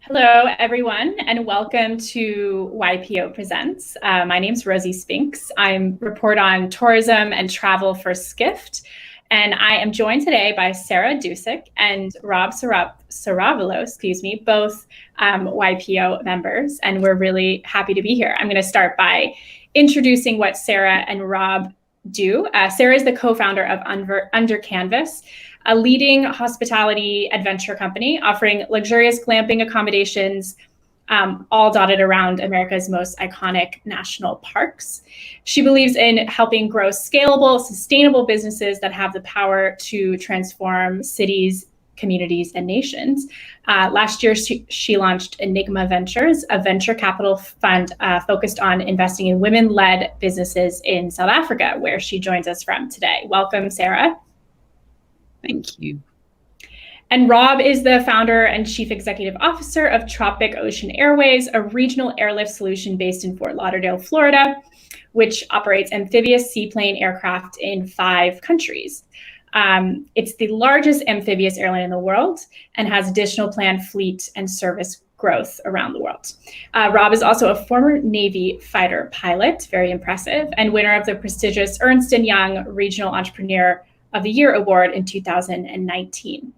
Hello, everyone, and welcome to YPO Presents. My name's Rosie Spinks. I'm report on tourism and travel for Skift, and I am joined today by Sarah Dusek and Rob Ceravolo, both YPO members, and we're really happy to be here. I'm going to start by introducing what Sarah and Rob do. Sarah is the co-founder of Under Canvas, a leading hospitality adventure company offering luxurious glamping accommodations, all dotted around America's most iconic national parks. She believes in helping grow scalable, sustainable businesses that have the power to transform cities, communities, and nations. Last year, she launched Enigma Ventures, a venture capital fund focused on investing in women-led businesses in South Africa, where she joins us from today. Welcome, Sarah. Thank you. And Rob is the founder and chief executive officer of Tropic Ocean Airways, a regional airlift solution based in Fort Lauderdale, Florida, which operates amphibious seaplane aircraft in 5 countries. It's the largest amphibious airline in the world and has additional planned fleet and service growth around the world. Rob is also a former Navy fighter pilot, very impressive, and winner of the prestigious Ernst & Young Regional Entrepreneur of the Year Award in 2019.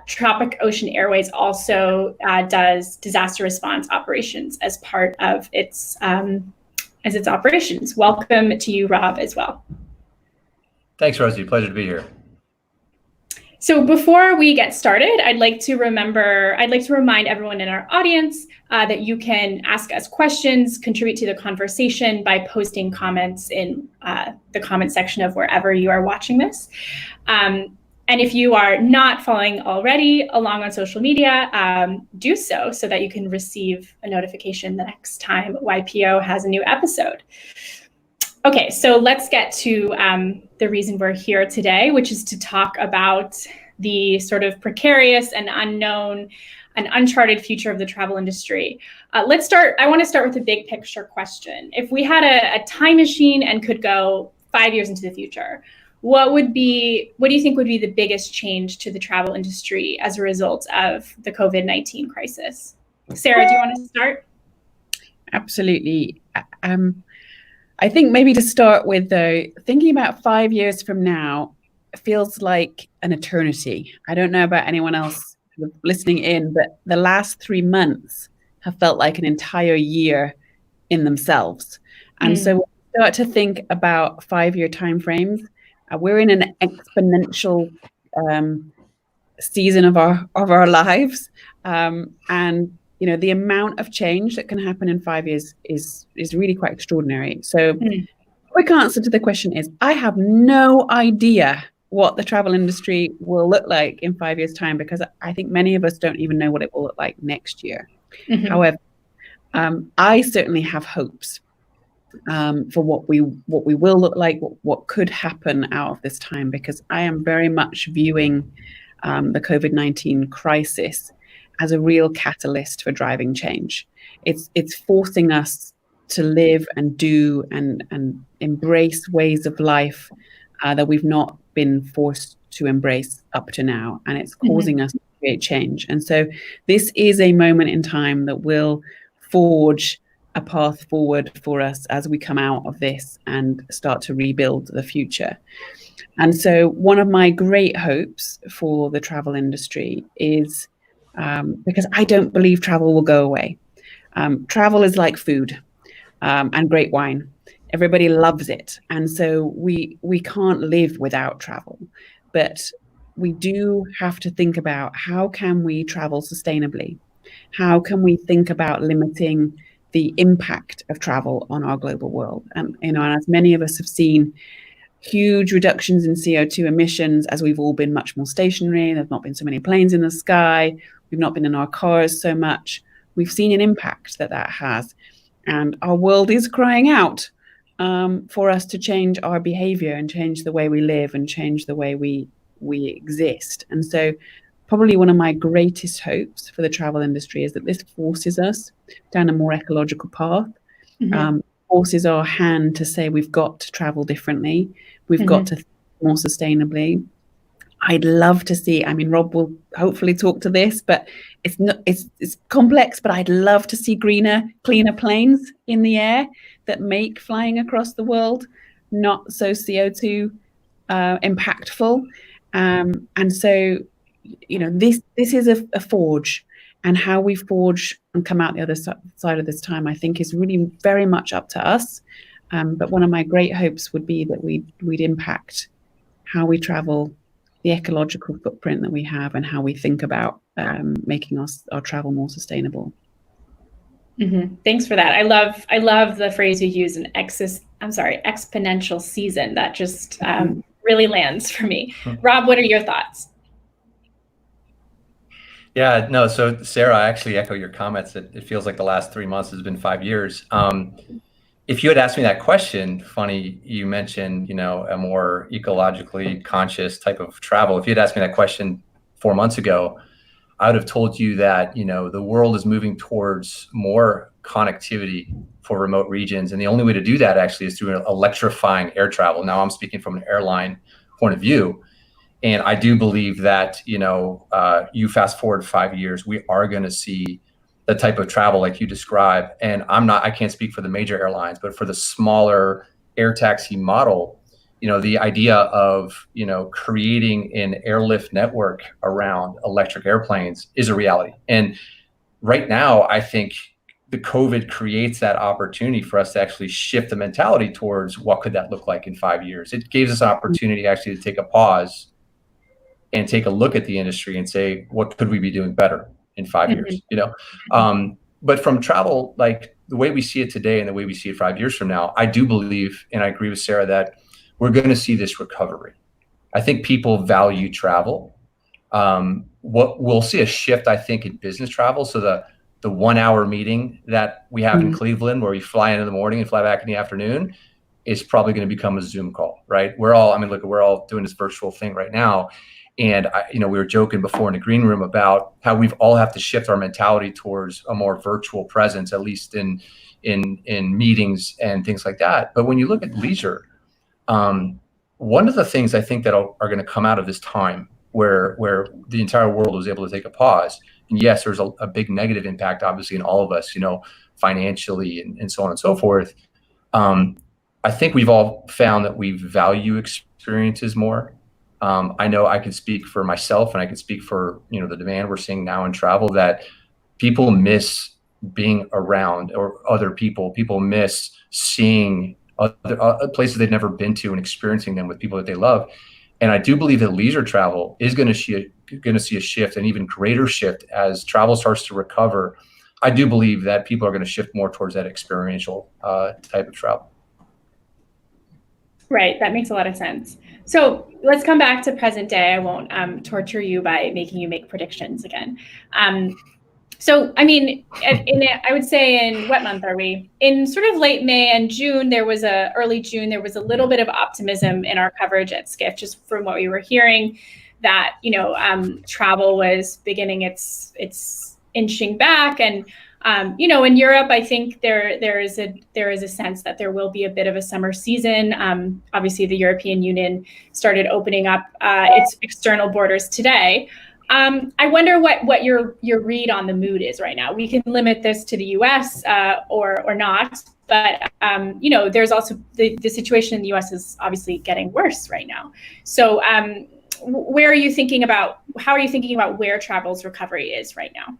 Tropic Ocean Airways also does disaster response operations as part of its operations. Welcome to you, Rob, as well. Thanks, Rosie. Pleasure to be here. So before we get started, I'd like to remind everyone in our audience that you can ask us questions, contribute to the conversation by posting comments in the comment section of wherever you are watching this. And if you are not following already along on social media, do so that you can receive a notification the next time YPO has a new episode. Okay, so let's get to the reason we're here today, which is to talk about the sort of precarious and unknown and uncharted future of the travel industry. I want to start with a big picture question. If we had a time machine and could go 5 years into the future, what do you think would be the biggest change to the travel industry as a result of the COVID-19 crisis? Sarah, do you want to start? Absolutely. I think maybe to start with, though, thinking about 5 years from now feels like an eternity. I don't know about anyone else listening in, but the last 3 months have felt like an entire year in themselves. And so when we start to think about 5-year timeframes, we're in an exponential season of our lives, and the amount of change that can happen in 5 years is really quite extraordinary. So quick answer to the question is, I have no idea what the travel industry will look like in 5 years' time, because I think many of us don't even know what it will look like next year. Mm-hmm. However, I certainly have hopes for what we will look like, what could happen out of this time, because I am very much viewing the COVID-19 crisis as a real catalyst for driving change. It's forcing us to live and do and embrace ways of life that we've not been forced to embrace up to now, and it's causing us to create change. And so this is a moment in time that will forge a path forward for us as we come out of this and start to rebuild the future. And so one of my great hopes for the travel industry is, because I don't believe travel will go away. Travel is like food and great wine. Everybody loves it. And so we can't live without travel. But we do have to think about, how can we travel sustainably? How can we think about limiting the impact of travel on our global world? And as many of us have seen, huge reductions in CO2 emissions as we've all been much more stationary. There's not been so many planes in the sky. We've not been in our cars so much. We've seen an impact that has. And our world is crying out for us to change our behavior and change the way we live and change the way we exist. And so probably one of my greatest hopes for the travel industry is that this forces us down a more ecological path, forces our hand to say we've got to travel differently, we've got to think more sustainably. I'd love to see, I mean, Rob will hopefully talk to this, but it's complex, but I'd love to see greener, cleaner planes in the air that make flying across the world not so CO2 impactful. And so, this is a forge, and how we forge and come out the other side of this time, I think, is really very much up to us. But one of my great hopes would be that we'd impact how we travel, the ecological footprint that we have, and how we think about making our travel more sustainable. Mm-hmm. Thanks for that. I love the phrase you use, an exponential season. That just really lands for me. Rob, what are your thoughts? Yeah, no. So Sarah, I actually echo your comments that it feels like the last 3 months has been 5 years. If you had asked me that question, funny, you mentioned, a more ecologically conscious type of travel. If you had asked me that question 4 months ago, I would have told you that, the world is moving towards more connectivity for remote regions. And the only way to do that actually is through electrifying air travel. Now I'm speaking from an airline point of view. And I do believe that, you fast forward 5 years, we are going to see the type of travel like you describe. And I can't speak for the major airlines, but for the smaller air taxi model, the idea of, creating an airlift network around electric airplanes is a reality. And right now, I think the COVID creates that opportunity for us to actually shift the mentality towards what could that look like in 5 years. It gives us an opportunity actually to take a pause and take a look at the industry and say, what could we be doing better in 5 years? But from travel, like the way we see it today and the way we see it 5 years from now, I do believe, and I agree with Sarah, that we're going to see this recovery. I think people value travel. What we'll see a shift, I think, in business travel. So the 1 hour meeting that we have in Cleveland, where we fly in the morning and fly back in the afternoon, is probably going to become a Zoom call, right? We're all doing this virtual thing right now. And we were joking before in the green room about how we've all have to shift our mentality towards a more virtual presence, at least in meetings and things like that. But when you look at leisure, one of the things I think that are going to come out of this time where the entire world was able to take a pause, and yes, there's a big negative impact, obviously, in all of us, financially and so on and so forth. I think we've all found that we value experiences more. I know I can speak for myself, and I can speak for, the demand we're seeing now in travel, that people miss being around or other people. People miss seeing other places they've never been to and experiencing them with people that they love. And I do believe that leisure travel is going to see a shift, an even greater shift, as travel starts to recover. I do believe that people are going to shift more towards that experiential type of travel. Right, that makes a lot of sense. So let's come back to present day. I won't torture you by making you make predictions again. So, I mean, I would say in what month are we? In sort of late May and June, early June, there was a little bit of optimism in our coverage at Skift, just from what we were hearing, that, travel was beginning its inching back. And, in Europe, I think there is a sense that there will be a bit of a summer season. Obviously, the European Union started opening up its external borders today. I wonder what your read on the mood is right now. We can limit this to the U.S. Or not, but there's also the situation in the U.S. is obviously getting worse right now. So how are you thinking about where travel's recovery is right now?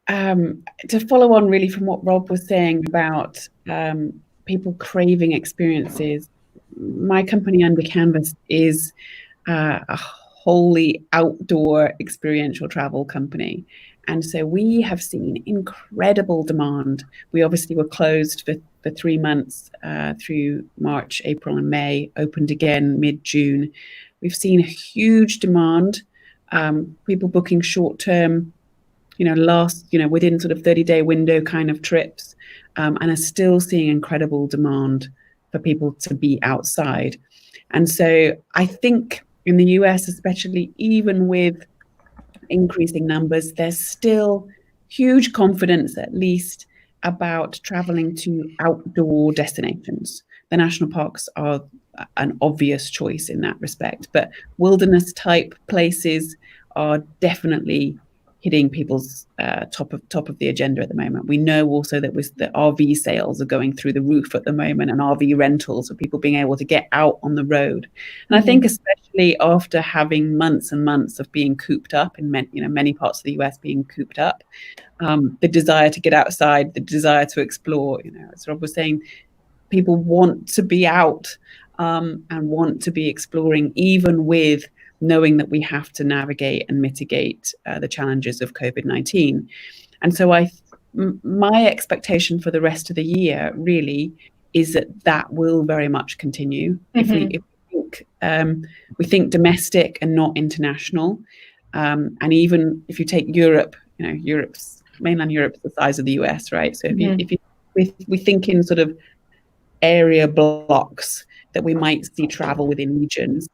To follow on really from what Rob was saying about people craving experiences, my company Under Canvas is a wholly outdoor experiential travel company. And so we have seen incredible demand. We obviously were closed for 3 months through March, April, and May, opened again mid-June. We've seen a huge demand, people booking short-term, within sort of 30-day window kind of trips, and are still seeing incredible demand for people to be outside. And so I think in the US, especially, even with increasing numbers, there's still huge confidence, at least, about traveling to outdoor destinations, the national parks are an obvious choice in that respect. But wilderness type places are definitely hitting people's top of the agenda at the moment. We know also that the RV sales are going through the roof at the moment, and RV rentals, of people being able to get out on the road. And I think especially after having months and months of being cooped up in many parts of the US being cooped up, the desire to get outside, the desire to explore, as Rob was saying, people want to be out and want to be exploring, even with knowing that we have to navigate and mitigate the challenges of COVID-19. And so my expectation for the rest of the year really is that will very much continue. If we think domestic and not international, and even if you take Europe, mainland Europe's the size of the US, right? So if we think in sort of area blocks, that we might see travel within regions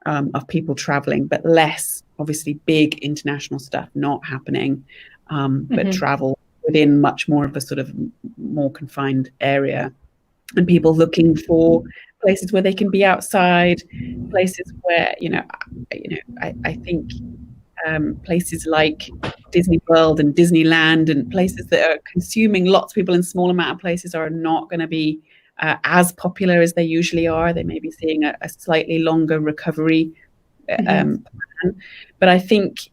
of people traveling, but less obviously big international stuff not happening, but travel within much more of a sort of more confined area, and people looking for places where they can be outside, places where I think places like Disney World and Disneyland and places that are consuming lots of people in small amount of places are not going to be as popular as they usually are. They may be seeing a slightly longer recovery plan. But I think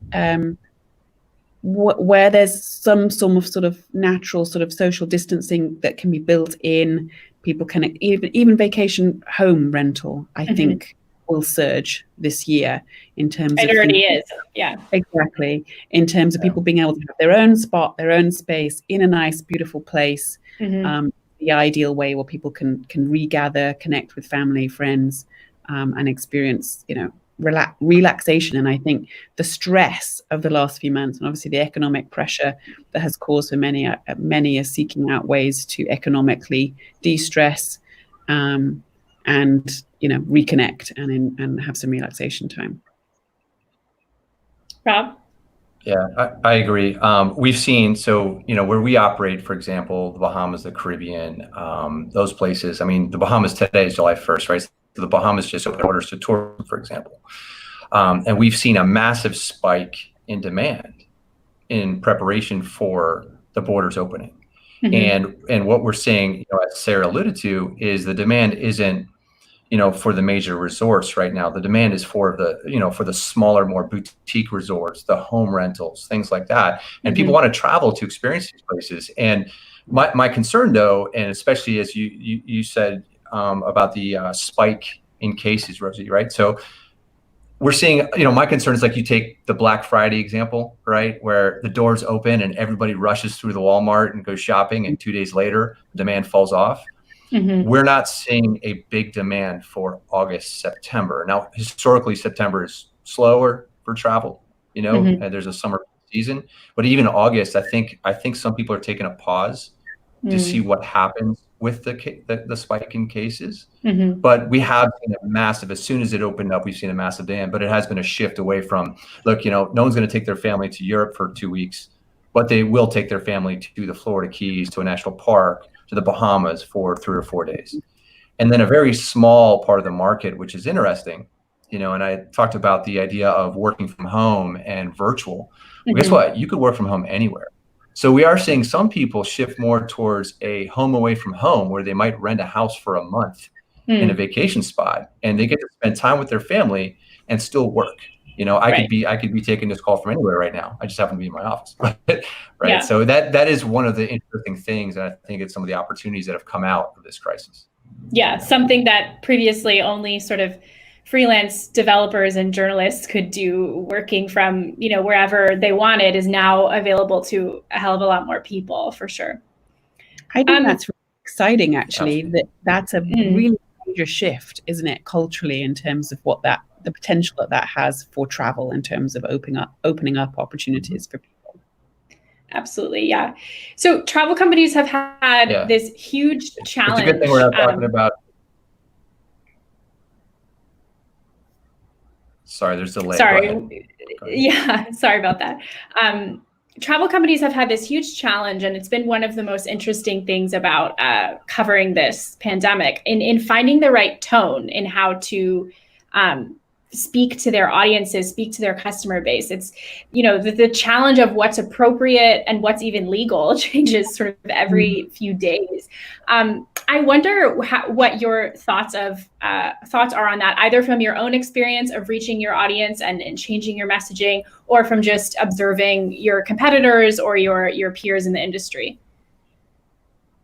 where there's some sort of natural sort of social distancing that can be built in, people can even vacation home rental, I think will surge this year in terms of it already is. Yeah, exactly. In terms of people being able to have their own spot, their own space in a nice, beautiful place. The ideal way where people can regather, connect with family, friends, and experience, relaxation. And I think the stress of the last few months, and obviously the economic pressure that has caused for many are seeking out ways to economically de-stress, and reconnect and have some relaxation time. Rob? Yeah, I agree. We've seen, where we operate, for example, the Bahamas, the Caribbean, those places. I mean, the Bahamas today is July 1st, right? So the Bahamas just opened orders to tourism, for example. And we've seen a massive spike in demand in preparation for the borders opening. And what we're seeing, as Sarah alluded to, is the demand isn't, for the major resorts right now. The demand is for the smaller, more boutique resorts, the home rentals, things like that. And people want to travel to experience these places. And my concern, though, and especially as you said about the spike in cases, Rosie, right? So we're seeing, my concern is, like, you take the Black Friday example, right? Where the doors open and everybody rushes through the Walmart and goes shopping, and 2 days later, the demand falls off. We're not seeing a big demand for August, September. Now, historically, September is slower for travel, and there's a summer season. But even August, I think some people are taking a pause to see what happens with the spike in cases. But we have seen a massive, as soon as it opened up, we've seen a massive demand. But it has been a shift away from, look, no one's going to take their family to Europe for 2 weeks, but they will take their family to the Florida Keys, to a national park, to the Bahamas for 3 or 4 days. And then a very small part of the market, which is interesting, and I talked about the idea of working from home and virtual. Well, guess what? You could work from home anywhere. So we are seeing some people shift more towards a home away from home, where they might rent a house for a month in a vacation spot, and they get to spend time with their family and still work. I could be taking this call from anywhere right now. I just happen to be in my office, right? Yeah. So that is one of the interesting things, and I think it's some of the opportunities that have come out of this crisis. Yeah, something that previously only sort of freelance developers and journalists could do, working from wherever they wanted, is now available to a hell of a lot more people, for sure. I think that's really exciting, actually. That's a really major shift, isn't it, culturally, in terms of what the potential that has for travel, in terms of opening up opportunities for people. Absolutely, yeah. So travel companies have had this huge challenge. It's a good thing we're not talking about. Sorry, there's delay. Sorry. Yeah, sorry about that. travel companies have had this huge challenge, and it's been one of the most interesting things about covering this pandemic in finding the right tone in how to speak to their audiences, speak to their customer base. It's, the challenge of what's appropriate and what's even legal changes sort of every few days. I wonder what your thoughts are on that, either from your own experience of reaching your audience and changing your messaging, or from just observing your competitors or your peers in the industry.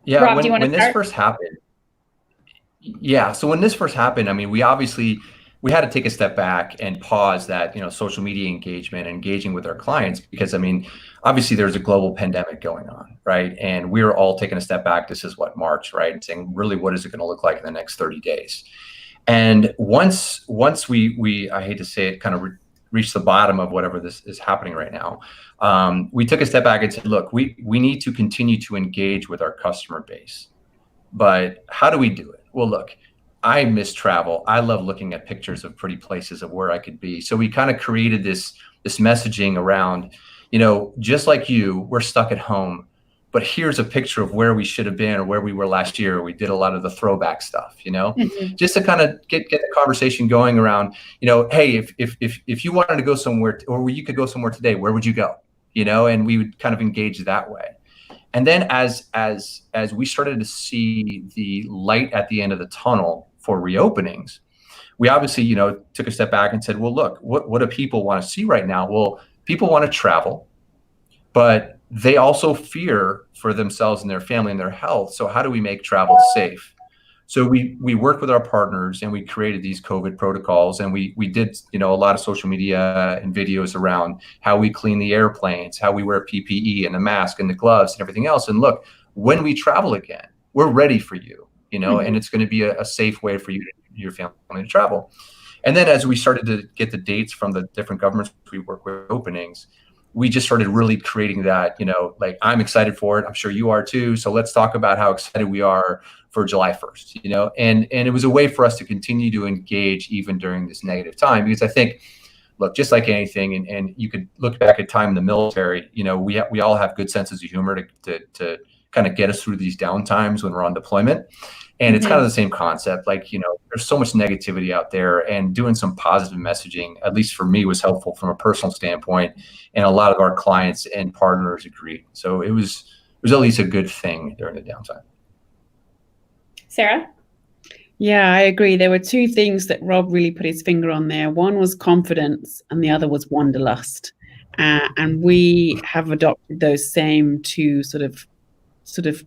Yeah, Rob, do you want to start? This first happened, so when this first happened, I mean, we had to take a step back and pause that, social media engagement and engaging with our clients, because, I mean, obviously there's a global pandemic going on, right? And we're all taking a step back. This is March, right? And saying, really, what is it going to look like in the next 30 days? And once we I hate to say it, kind of reached the bottom of whatever this is happening right now, we took a step back and said, look, we need to continue to engage with our customer base. But how do we do it? Well, look, I miss travel. I love looking at pictures of pretty places of where I could be. So we kind of created this messaging around, just like you, we're stuck at home, but here's a picture of where we should have been or where we were last year. We did a lot of the throwback stuff, just to kind of get the conversation going around, hey, if you wanted to go somewhere, or you could go somewhere today, where would you go? And we would kind of engage that way. And then as we started to see the light at the end of the tunnel for reopenings, we obviously, took a step back and said, well, look, what do people want to see right now? Well, people want to travel, but they also fear for themselves and their family and their health. So how do we make travel safe? So we worked with our partners and we created these COVID protocols, and we did, a lot of social media and videos around how we clean the airplanes, how we wear PPE and the mask and the gloves and everything else. And look, when we travel again, we're ready for you, and it's going to be a safe way for you and your family to travel. And then as we started to get the dates from the different governments we work with openings, we just started really creating that, I'm excited for it. I'm sure you are too. So let's talk about how excited we are for July 1st, and it was a way for us to continue to engage even during this negative time, because I think, look, just like anything, and you could look back at time in the military, we all have good senses of humor to kind of get us through these down times when we're on deployment. And it's kind of the same concept. There's so much negativity out there, and doing some positive messaging, at least for me, was helpful from a personal standpoint. And a lot of our clients and partners agreed. So it was at least a good thing during the downtime. Sarah? Yeah, I agree. There were two things that Rob really put his finger on there. One was confidence, and the other was wanderlust. And we have adopted those same two sort of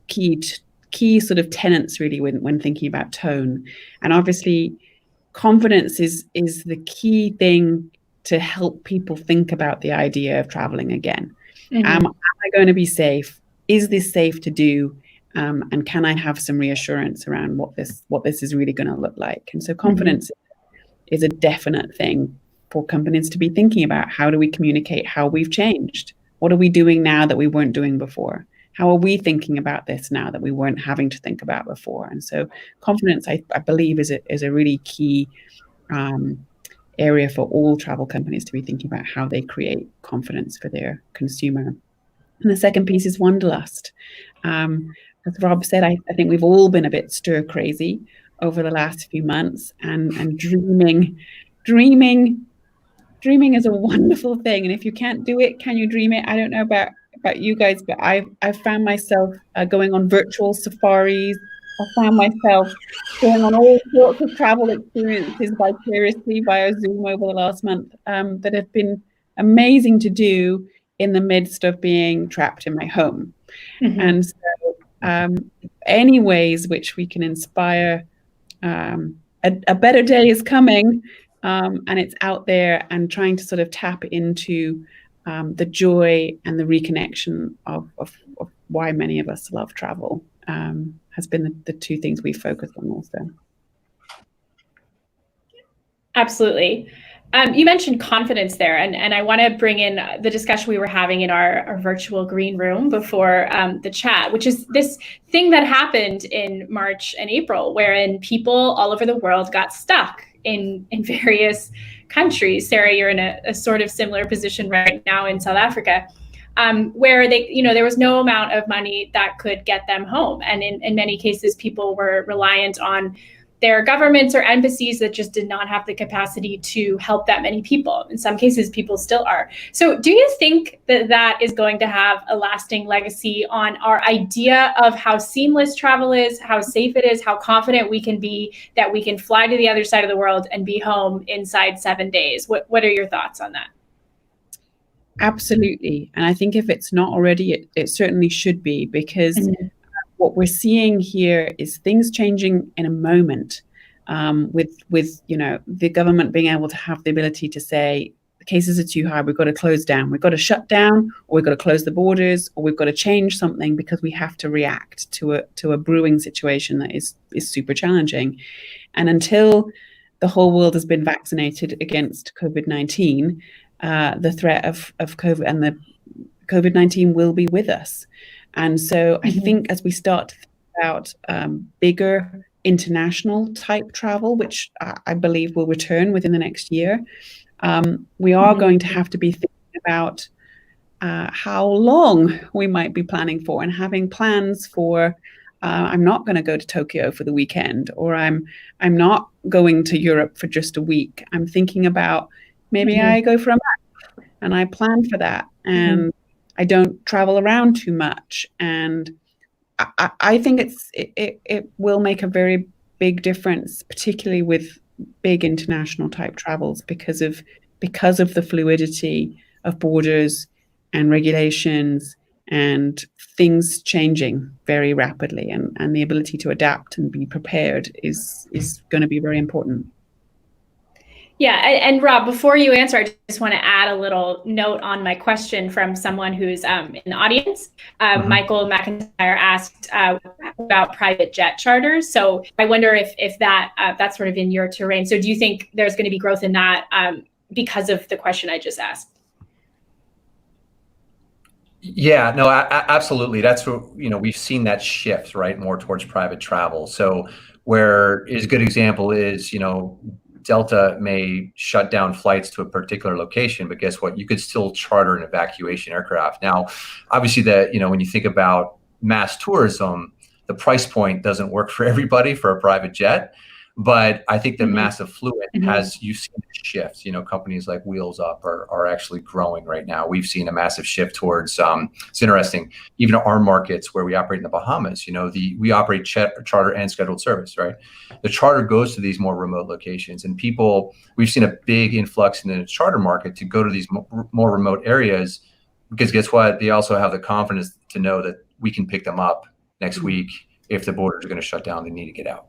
key sort of tenets really when thinking about tone. And obviously confidence is the key thing to help people think about the idea of traveling again. Am I going to be safe? Is this safe to do? And can I have some reassurance around what this is really going to look like? And so confidence is a definite thing for companies to be thinking about. How do we communicate how we've changed? What are we doing now that we weren't doing before? How are we thinking about this now that we weren't having to think about before? And so confidence, I believe, is a really key area for all travel companies to be thinking about how they create confidence for their consumer. And the second piece is wanderlust. As Rob said, I think we've all been a bit stir crazy over the last few months, and dreaming is a wonderful thing. And if you can't do it, can you dream it? I don't know about you guys, but I've found myself going on virtual safaris. I found myself going on all sorts of travel experiences vicariously via Zoom over the last month that have been amazing to do in the midst of being trapped in my home. And so any ways which we can inspire a better day is coming, and it's out there, and trying to sort of tap into the joy and the reconnection of why many of us love travel has been the two things we focus on also. Absolutely. You mentioned confidence there, and I want to bring in the discussion we were having in our virtual green room before the chat, which is this thing that happened in March and April, wherein people all over the world got stuck in various countries. Sarah, you're in a sort of similar position right now in South Africa. where there was no amount of money that could get them home. And in many cases, people were reliant on their governments or embassies that just did not have the capacity to help that many people. In some cases, people still are. So do you think that is going to have a lasting legacy on our idea of how seamless travel is, how safe it is, how confident we can be that we can fly to the other side of the world and be home inside 7 days? What are your thoughts on that? Absolutely. And I think if it's not already, it certainly should be, because what we're seeing here is things changing in a moment, with the government being able to have the ability to say, the cases are too high, we've got to close down, we've got to shut down, or we've got to close the borders, or we've got to change something because we have to react to a brewing situation that is super challenging. And until the whole world has been vaccinated against COVID-19, the threat of COVID and the COVID-19 will be with us. And so I think as we start to think about bigger international type travel, which I believe will return within the next year, we are going to have to be thinking about how long we might be planning for, and having plans for, I'm not going to go to Tokyo for the weekend, or I'm not going to Europe for just a week. I'm thinking about maybe I go for a month and I plan for that. And I don't travel around too much, and I think it will make a very big difference, particularly with big international type travels, because of the fluidity of borders and regulations and things changing very rapidly, and the ability to adapt and be prepared is going to be very important. Yeah, and Rob, before you answer, I just want to add a little note on my question from someone who's in the audience. Michael McIntyre asked about private jet charters. So I wonder if that's sort of in your terrain. So do you think there's going to be growth in that because of the question I just asked? Yeah, no, absolutely. That's what, we've seen that shift, right, more towards private travel. So where is a good example is, Delta may shut down flights to a particular location, but guess what? You could still charter an evacuation aircraft. Now, obviously when you think about mass tourism, the price point doesn't work for everybody for a private jet. But I think the mass affluent you've seen a shift. Companies like Wheels Up are actually growing right now. We've seen a massive shift towards, it's interesting, even our markets where we operate in the Bahamas, we operate charter and scheduled service, right? The charter goes to these more remote locations, and we've seen a big influx in the charter market to go to these more remote areas, because guess what? They also have the confidence to know that we can pick them up next week if the borders are going to shut down, they need to get out.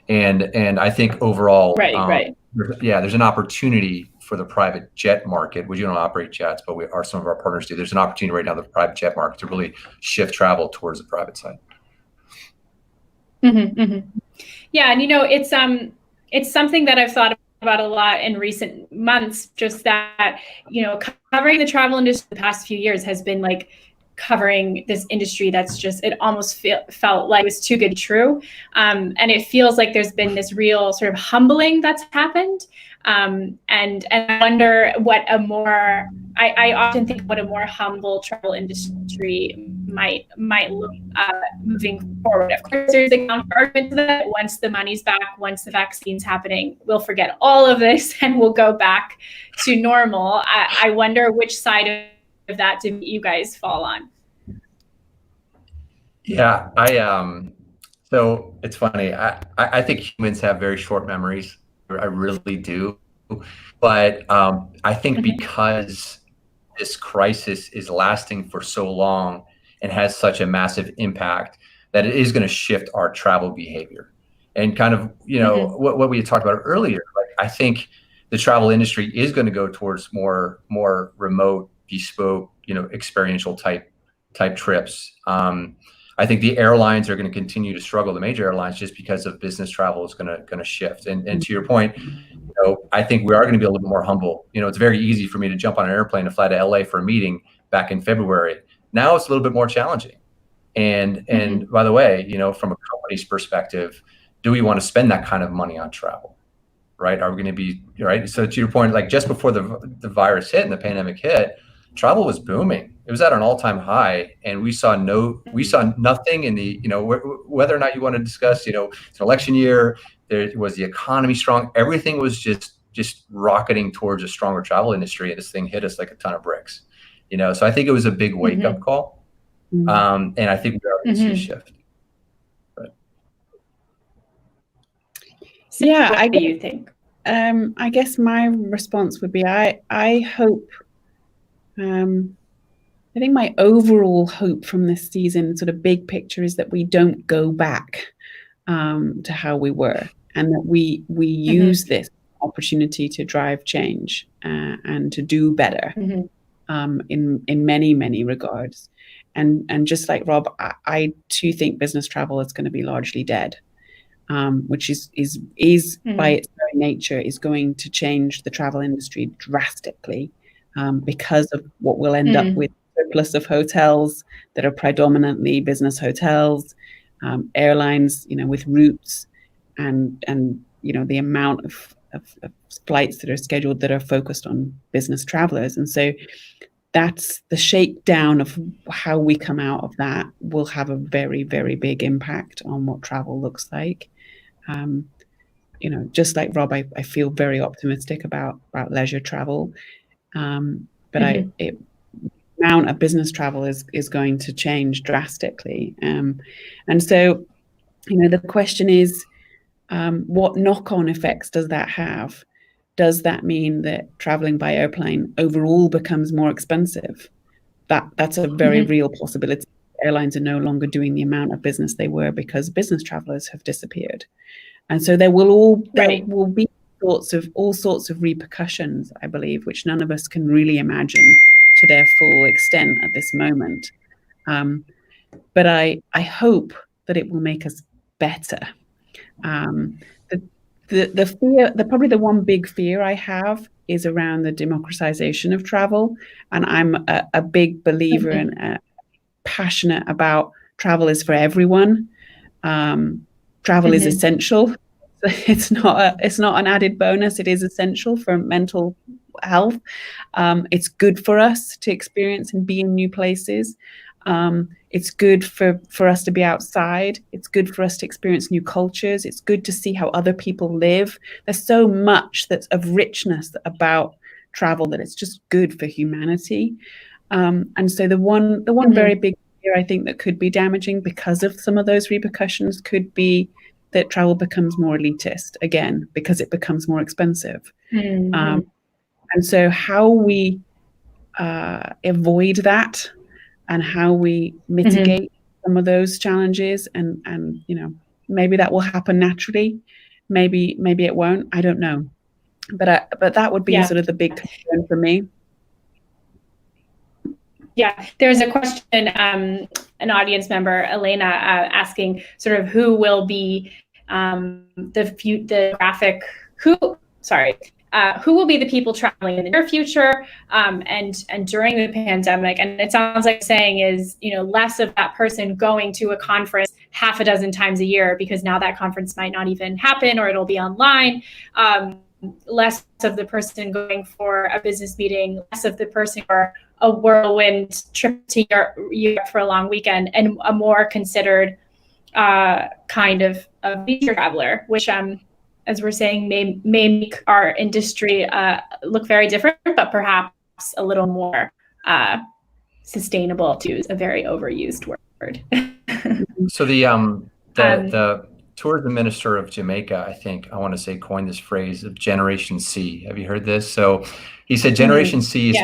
And I think overall, there's an opportunity for the private jet market. We don't operate jets, but some of our partners do. There's an opportunity right now in the private jet market to really shift travel towards the private side. Yeah, and it's something that I've thought about a lot in recent months. Just that covering the travel industry the past few years has been like covering this industry that's just, it almost felt like it was too good to be true. And it feels like there's been this real sort of humbling that's happened. And I wonder I often think what a more humble travel industry might look moving forward. Of course, there's a counter argument to that. Once the money's back, once the vaccine's happening, we'll forget all of this and we'll go back to normal. I wonder which side of that do you guys fall on? Yeah, so it's funny. I think humans have very short memories. I really do. But I think because this crisis is lasting for so long and has such a massive impact, that it is going to shift our travel behavior. And kind of, what we had talked about earlier, I think the travel industry is going to go towards more remote, bespoke, experiential type trips. I think the airlines are going to continue to struggle, the major airlines, just because of business travel is going to shift. And to your point, I think we are going to be a little bit more humble. It's very easy for me to jump on an airplane and fly to LA for a meeting back in February. Now it's a little bit more challenging. And by the way, from a company's perspective, do we want to spend that kind of money on travel? Right? Are we going to be right? So to your point, like just before the virus hit and the pandemic hit, travel was booming. it was at an all-time high, and we saw nothing in the, whether or not you want to discuss, it's an election year, there was the economy strong, everything was just rocketing towards a stronger travel industry, and this thing hit us like a ton of bricks, so I think it was a big wake-up call. And I think we are going to see a shift. So yeah, what do you think? I guess my response would be, I hope, I think my overall hope from this season, sort of big picture, is that we don't go back to how we were, and that we use this opportunity to drive change and to do better in many regards. And just like Rob, I too think business travel is going to be largely dead, which is by its very nature is going to change the travel industry drastically, because of what we'll end up with. Surplus of hotels that are predominantly business hotels, airlines, with routes, and the amount of flights that are scheduled that are focused on business travelers. And so that's the shakedown of how we come out of that will have a very, very big impact on what travel looks like. Just like Rob, I feel very optimistic about leisure travel, but amount of business travel is going to change drastically, and so the question is, what knock-on effects does that have? Does that mean that traveling by airplane overall becomes more expensive? That's a very real possibility. Airlines are no longer doing the amount of business they were because business travelers have disappeared, and so there will be all sorts of repercussions, I believe, which none of us can really imagine to their full extent at this moment. But I hope that it will make us better. The fear, probably the one big fear I have is around the democratization of travel. And I'm a big believer and passionate about travel is for everyone. Travel is essential. It's not an added bonus. It is essential for mental health. It's good for us to experience and be in new places. It's good for us to be outside. It's good for us to experience new cultures. It's good to see how other people live. There's so much that's of richness about travel that it's just good for humanity. And so the one very big fear I think that could be damaging because of some of those repercussions could be that travel becomes more elitist again because it becomes more expensive. And so how we avoid that and how we mitigate some of those challenges, and maybe that will happen naturally, maybe it won't. I don't know, but that would be sort of the big concern for me. Yeah, there's a question, an audience member, Elena, asking sort of who will be who will be the people traveling in the near future and during the pandemic. And it sounds like saying is, less of that person going to a conference half a dozen times a year because now that conference might not even happen or it'll be online. Less of the person going for a business meeting, less of the person for a whirlwind trip to Europe for a long weekend, and a more considered kind of leisure traveler, which as we're saying, may make our industry look very different, but perhaps a little more sustainable, to use a very overused word. So the tourism minister of Jamaica, I think, I want to say, coined this phrase of Generation C. Have you heard this? So he said Generation C is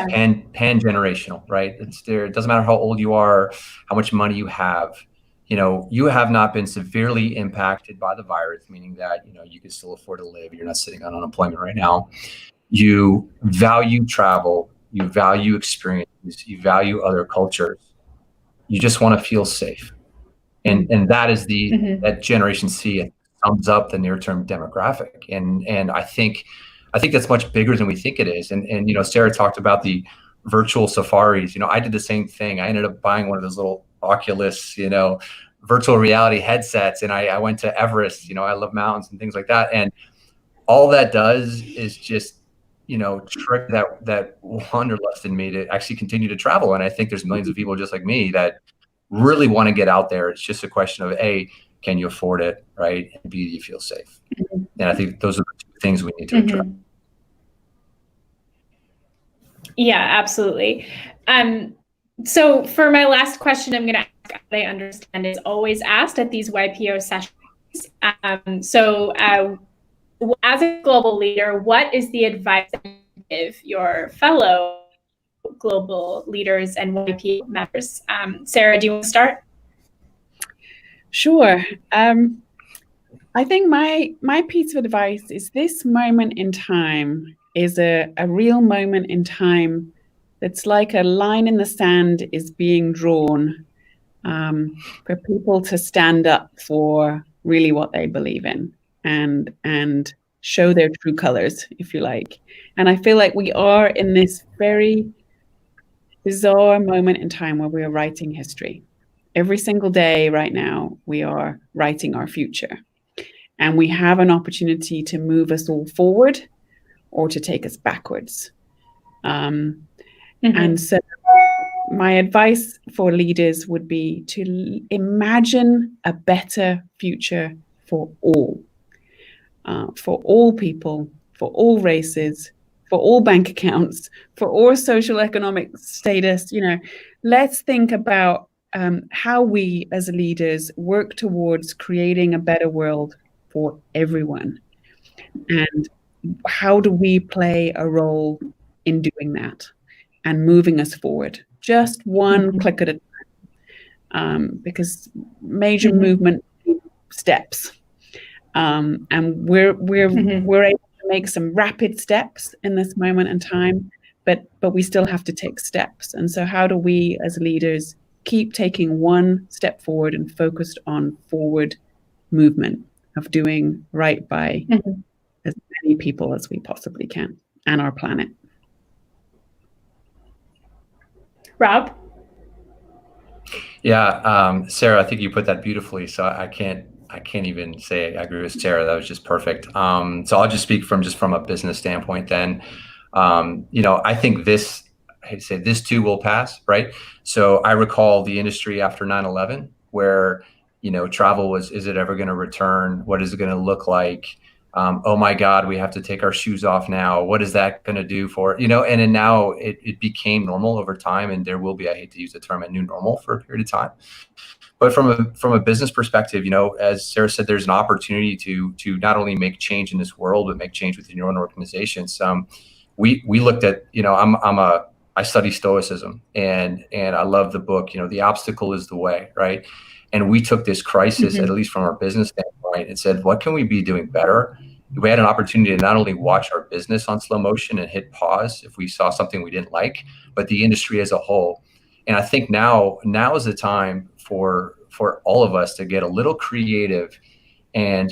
pan-generational, right? It doesn't matter how old you are, how much money you have. You have not been severely impacted by the virus, meaning that, you can still afford to live. You're not sitting on unemployment right now. You value travel, you value experiences, you value other cultures. You just want to feel safe. And that is that Generation C sums up the near-term demographic. And I think that's much bigger than we think it is. And Sarah talked about the virtual safaris. I did the same thing. I ended up buying one of those little Oculus, virtual reality headsets, and I went to Everest. I love mountains and things like that. And all that does is just, triggered that wanderlust in me to actually continue to travel. And I think there's millions of people just like me that really want to get out there. It's just a question of A, can you afford it, right? And B, do you feel safe? And I think those are the two things we need to address. Yeah, absolutely. So for my last question, I'm going to ask, I understand is always asked at these YPO sessions. As a global leader, what is the advice that you give your fellow global leaders and YPO members? Sarah, do you want to start? Sure. I think my piece of advice is this moment in time is a real moment in time that's like a line in the sand is being drawn for people to stand up for really what they believe in and show their true colors, if you like. And I feel like we are in this very bizarre moment in time where we are writing history. Every single day right now, we are writing our future. And we have an opportunity to move us all forward or to take us backwards. And so my advice for leaders would be to imagine a better future for all people, for all races, for all bank accounts, for all social economic status. Let's think about how we as leaders work towards creating a better world for everyone. And how do we play a role in doing that and moving us forward? Just one click at a time, because major movement steps. And we're able to make some rapid steps in this moment in time, but we still have to take steps. And so how do we as leaders keep taking one step forward and focused on forward movement of doing right by as many people as we possibly can and our planet? Rob? Yeah, Sarah, I think you put that beautifully. So I can't even say I agree with Sarah. That was just perfect. So I'll just speak from a business standpoint then. I think this too will pass, right? So I recall the industry after 9/11 where, travel was, is it ever going to return? What is it going to look like? Oh my God, we have to take our shoes off now. What is that going to do for, and then now it became normal over time, and there will be, I hate to use the term, a new normal for a period of time. But from a business perspective, as Sarah said, there's an opportunity to not only make change in this world, but make change within your own organizations. We looked at, I study Stoicism, and I love the book, The Obstacle is the Way, right? And we took this crisis, at least from our business standpoint, and said, what can we be doing better? We had an opportunity to not only watch our business on slow motion and hit pause if we saw something we didn't like, but the industry as a whole. And I think now is the time for all of us to get a little creative and,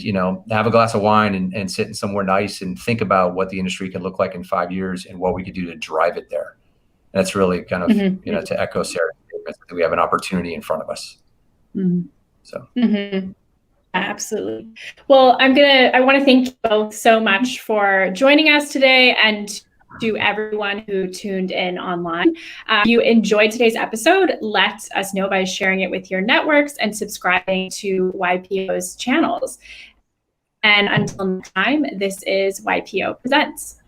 have a glass of wine and sit in somewhere nice and think about what the industry could look like in 5 years and what we could do to drive it there. And that's really kind of, to echo Sarah's statement, that we have an opportunity in front of us. So. Absolutely. Well, I want to thank you both so much for joining us today, and to everyone who tuned in online. If you enjoyed today's episode, let us know by sharing it with your networks and subscribing to YPO's channels. And until next time, this is YPO Presents.